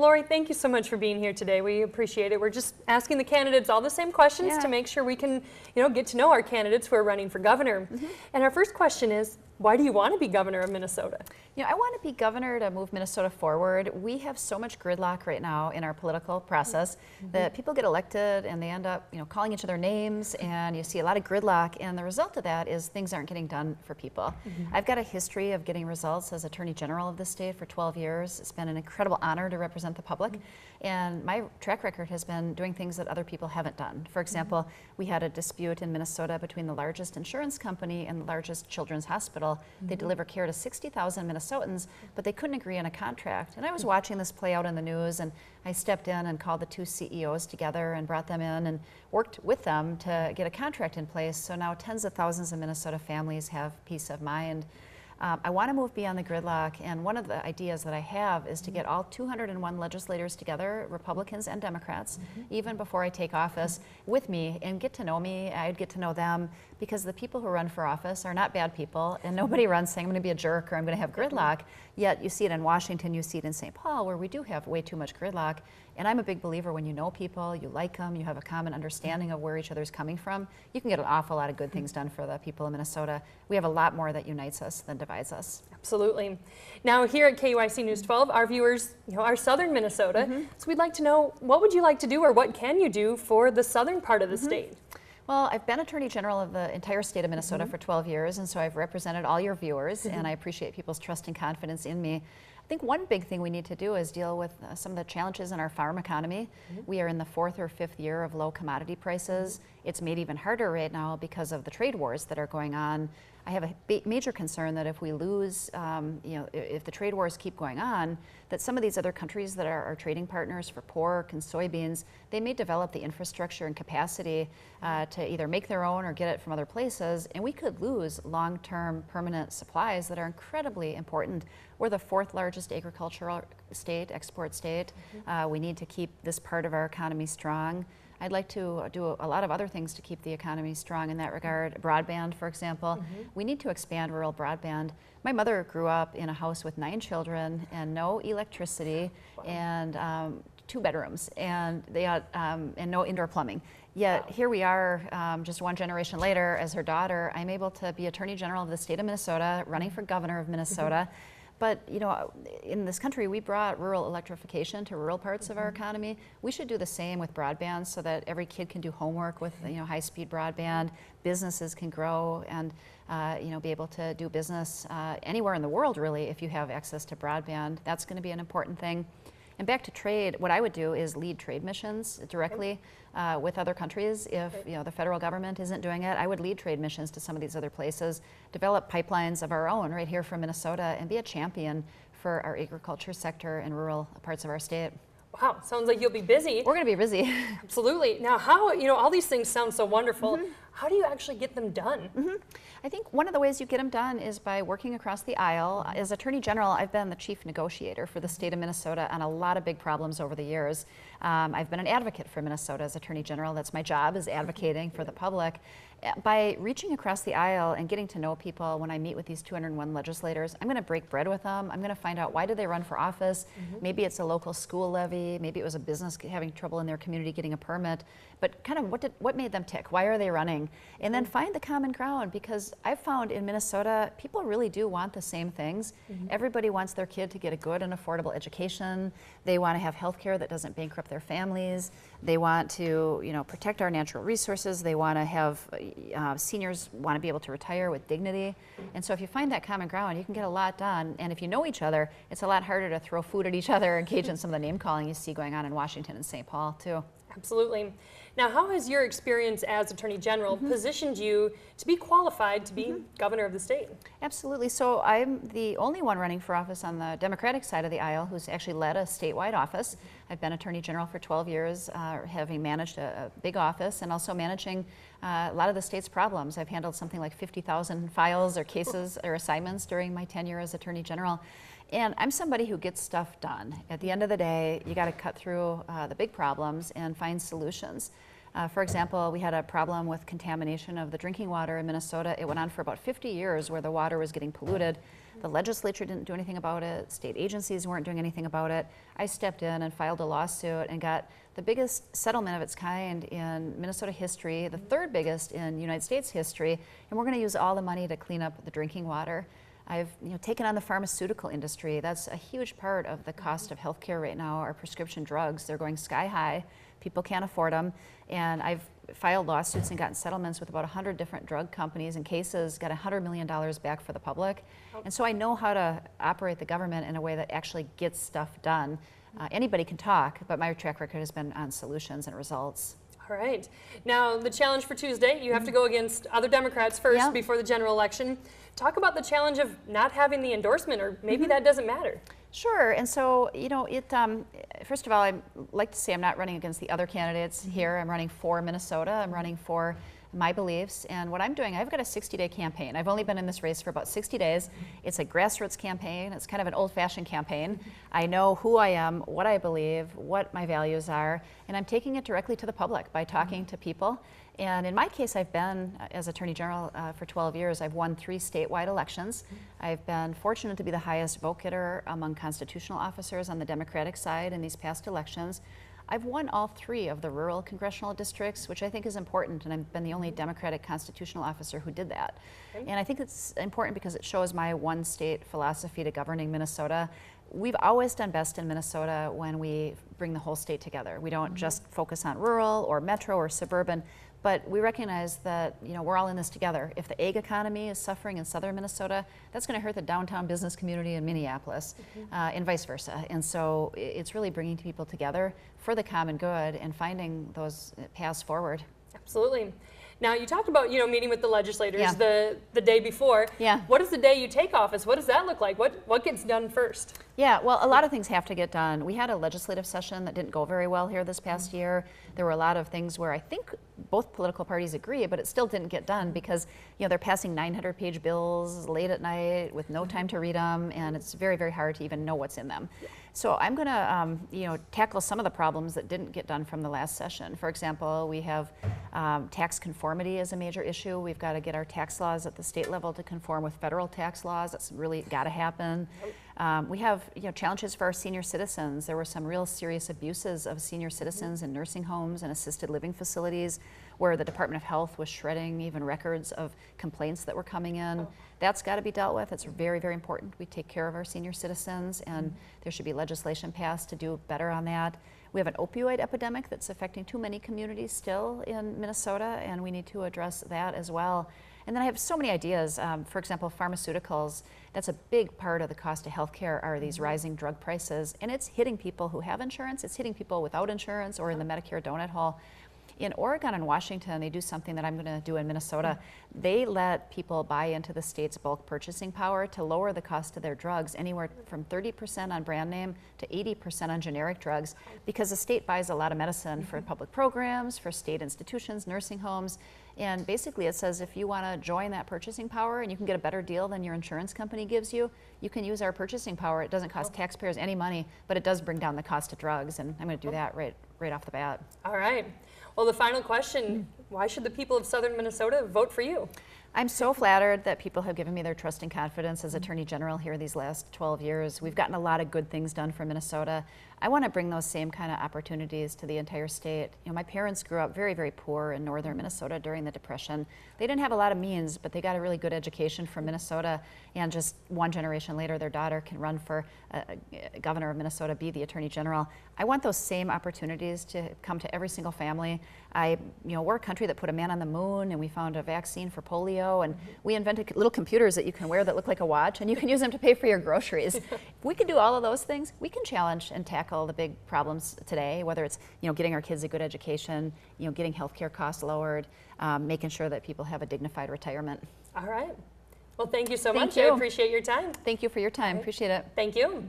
Lori, thank you so much for being here today. We appreciate it. We're just asking the candidates all the same questions to make sure we can, get to know our candidates who are running for governor. And our first question is, why do you want to be governor of Minnesota? I want to be governor to move Minnesota forward. We have so much gridlock right now in our political process that people get elected and they end up, calling each other names, and you see a lot of gridlock, and the result of that is things aren't getting done for people. I've got a history of getting results as Attorney General of the state for 12 years. It's been an incredible honor to represent the public, and my track record has been doing things that other people haven't done. For example, we had a dispute in Minnesota between the largest insurance company and the largest children's hospital. They deliver care to 60,000 Minnesotans, but they couldn't agree on a contract. And I was watching this play out in the news, and I stepped in and called the two CEOs together and brought them in and worked with them to get a contract in place. So now tens of thousands of Minnesota families have peace of mind. I want to move beyond the gridlock, and one of the ideas that I have is to get all 201 legislators together, Republicans and Democrats, even before I take office, with me and get to know me. I'd get to know them, because the people who run for office are not bad people, and nobody runs saying I'm going to be a jerk or I'm going to have gridlock. Yet you see it in Washington, you see it in St. Paul, where we do have way too much gridlock. And I'm a big believer when you know people, you like them, you have a common understanding of where each other's coming from, you can get an awful lot of good things done for the people of Minnesota. We have a lot more that unites us than divides us. Absolutely. Now here at KUIC News 12, our viewers, are southern Minnesota, so we'd like to know, what would you like to do, or what can you do for the southern part of the state? Well, I've been Attorney General of the entire state of Minnesota for 12 years, and so I've represented all your viewers, and I appreciate people's trust and confidence in me. I think one big thing we need to do is deal with some of the challenges in our farm economy. We are in the 4th or 5th year of low commodity prices. It's made even harder right now because of the trade wars that are going on. I have a major concern that if we lose, if the trade wars keep going on, that some of these other countries that are our trading partners for pork and soybeans, they may develop the infrastructure and capacity to either make their own or get it from other places, and we could lose long-term permanent supplies that are incredibly important. We're the 4th largest agricultural state, export state. We need to keep this part of our economy strong. I'd like to do a lot of other things to keep the economy strong in that regard. Broadband, for example. We need to expand rural broadband. My mother grew up in a house with 9 children and no electricity and 2 bedrooms and and no indoor plumbing. Yet here we are, just one generation later, as her daughter, I'm able to be Attorney General of the state of Minnesota, running for governor of Minnesota. But in this country, we brought rural electrification to rural parts of our economy. We should do the same with broadband, so that every kid can do homework with high-speed broadband. Businesses can grow and be able to do business anywhere in the world, really, if you have access to broadband. That's going to be an important thing. And back to trade, what I would do is lead trade missions directly with other countries. If the federal government isn't doing it, I would lead trade missions to some of these other places, develop pipelines of our own right here from Minnesota, and be a champion for our agriculture sector in rural parts of our state. Wow, sounds like you'll be busy. We're going to be busy. Absolutely. Now, how, all these things sound so wonderful. How do you actually get them done? I think one of the ways you get them done is by working across the aisle. As Attorney General, I've been the chief negotiator for the state of Minnesota on a lot of big problems over the years. I've been an advocate for Minnesota as Attorney General. That's my job, is advocating for the public. By reaching across the aisle and getting to know people, when I meet with these 201 legislators, I'm going to break bread with them. I'm going to find out, why do they run for office? Maybe it's a local school levy. Maybe it was a business having trouble in their community getting a permit. But kind of what made them tick? Why are they running? And then find the common ground, because I've found in Minnesota, people really do want the same things. Everybody wants their kid to get a good and affordable education. They want to have health care that doesn't bankrupt their families. They want to protect our natural resources. They want to have seniors want to be able to retire with dignity. And so if you find that common ground, you can get a lot done. And if you know each other, it's a lot harder to throw food at each other, engage in some of the name calling you see going on in Washington and St. Paul too. Absolutely. Now, how has your experience as Attorney General positioned you to be qualified to be governor of the state? Absolutely. So I'm the only one running for office on the Democratic side of the aisle who's actually led a statewide office. I've been Attorney General for 12 years, having managed a big office and also managing a lot of the state's problems. I've handled something like 50,000 files or cases or assignments during my tenure as Attorney General. And I'm somebody who gets stuff done. At the end of the day, you got to cut through the big problems and find solutions. For example, we had a problem with contamination of the drinking water in Minnesota. It went on for about 50 years where the water was getting polluted. The legislature didn't do anything about it. State agencies weren't doing anything about it. I stepped in and filed a lawsuit and got the biggest settlement of its kind in Minnesota history, the third biggest in United States history, and we're going to use all the money to clean up the drinking water. I've taken on the pharmaceutical industry. That's a huge part of the cost of healthcare right now, our prescription drugs. They're going sky high. People can't afford them. And I've filed lawsuits and gotten settlements with about 100 different drug companies and cases, got $100 million back for the public. And so I know how to operate the government in a way that actually gets stuff done. Anybody can talk, but my track record has been on solutions and results. All right. Now, the challenge for Tuesday, you have to go against other Democrats first before the general election. Talk about the challenge of not having the endorsement, or maybe that doesn't matter. Sure, and so, first of all, I'd like to say I'm not running against the other candidates here. I'm running for Minnesota. I'm running for my beliefs, and what I'm doing, I've got a 60-day campaign. I've only been in this race for about 60 days. It's a grassroots campaign. It's kind of an old-fashioned campaign. I know who I am, what I believe, what my values are, and I'm taking it directly to the public by talking to people. And in my case, I've been, as Attorney General for 12 years, I've won 3 statewide elections. I've been fortunate to be the highest vote getter among constitutional officers on the Democratic side in these past elections. I've won all 3 of the rural congressional districts, which I think is important, and I've been the only Democratic constitutional officer who did that. Okay. And I think it's important because it shows my one-state philosophy to governing Minnesota. We've always done best in Minnesota when we bring the whole state together. We don't just focus on rural or metro or suburban, but we recognize that we're all in this together. If the egg economy is suffering in southern Minnesota, that's going to hurt the downtown business community in Minneapolis, and vice versa. And so it's really bringing people together for the common good and finding those paths forward. Absolutely. Now, you talked about meeting with the legislators the day before. Yeah. What is the day you take office? What does that look like? What gets done first? Yeah, well, a lot of things have to get done. We had a legislative session that didn't go very well here this past year. There were a lot of things where I think both political parties agree, but it still didn't get done because they're passing 900-page bills late at night with no time to read them, and it's very, very hard to even know what's in them. So I'm going to tackle some of the problems that didn't get done from the last session. For example, we have tax conformity as a major issue. We've got to get our tax laws at the state level to conform with federal tax laws. That's really got to happen. We have challenges for our senior citizens. There were some real serious abuses of senior citizens in nursing homes and assisted living facilities where the Department of Health was shredding even records of complaints that were coming in. That's got to be dealt with. It's very, very important. We take care of our senior citizens, and there should be legislation passed to do better on that. We have an opioid epidemic that's affecting too many communities still in Minnesota, and we need to address that as well. And then I have so many ideas. For example, pharmaceuticals, that's a big part of the cost of healthcare are these rising drug prices, and it's hitting people who have insurance, it's hitting people without insurance or in the Medicare donut hole. In Oregon and Washington, they do something that I'm going to do in Minnesota. They let people buy into the state's bulk purchasing power to lower the cost of their drugs anywhere from 30% on brand name to 80% on generic drugs, because the state buys a lot of medicine for public programs, for state institutions, nursing homes, and basically it says if you want to join that purchasing power and you can get a better deal than your insurance company gives you, you can use our purchasing power. It doesn't cost taxpayers any money, but it does bring down the cost of drugs, and I'm going to do that right off the bat. All right. Well, the final question, why should the people of southern Minnesota vote for you? I'm so flattered that people have given me their trust and confidence as Attorney General here these last 12 years. We've gotten a lot of good things done for Minnesota. I want to bring those same kind of opportunities to the entire state. My parents grew up very, very poor in northern Minnesota during the Depression. They didn't have a lot of means, but they got a really good education from Minnesota, and just one generation later, their daughter can run for governor of Minnesota, be the Attorney General. I want those same opportunities to come to every single family. We're a country that put a man on the moon, and we found a vaccine for polio, and we invented little computers that you can wear that look like a watch, and you can use them to pay for your groceries. If we can do all of those things, we can challenge and tackle the big problems today, whether it's getting our kids a good education, getting healthcare costs lowered, making sure that people have a dignified retirement. All right. Well, thank you so much. I appreciate your time. Thank you for your time. Appreciate it. Thank you.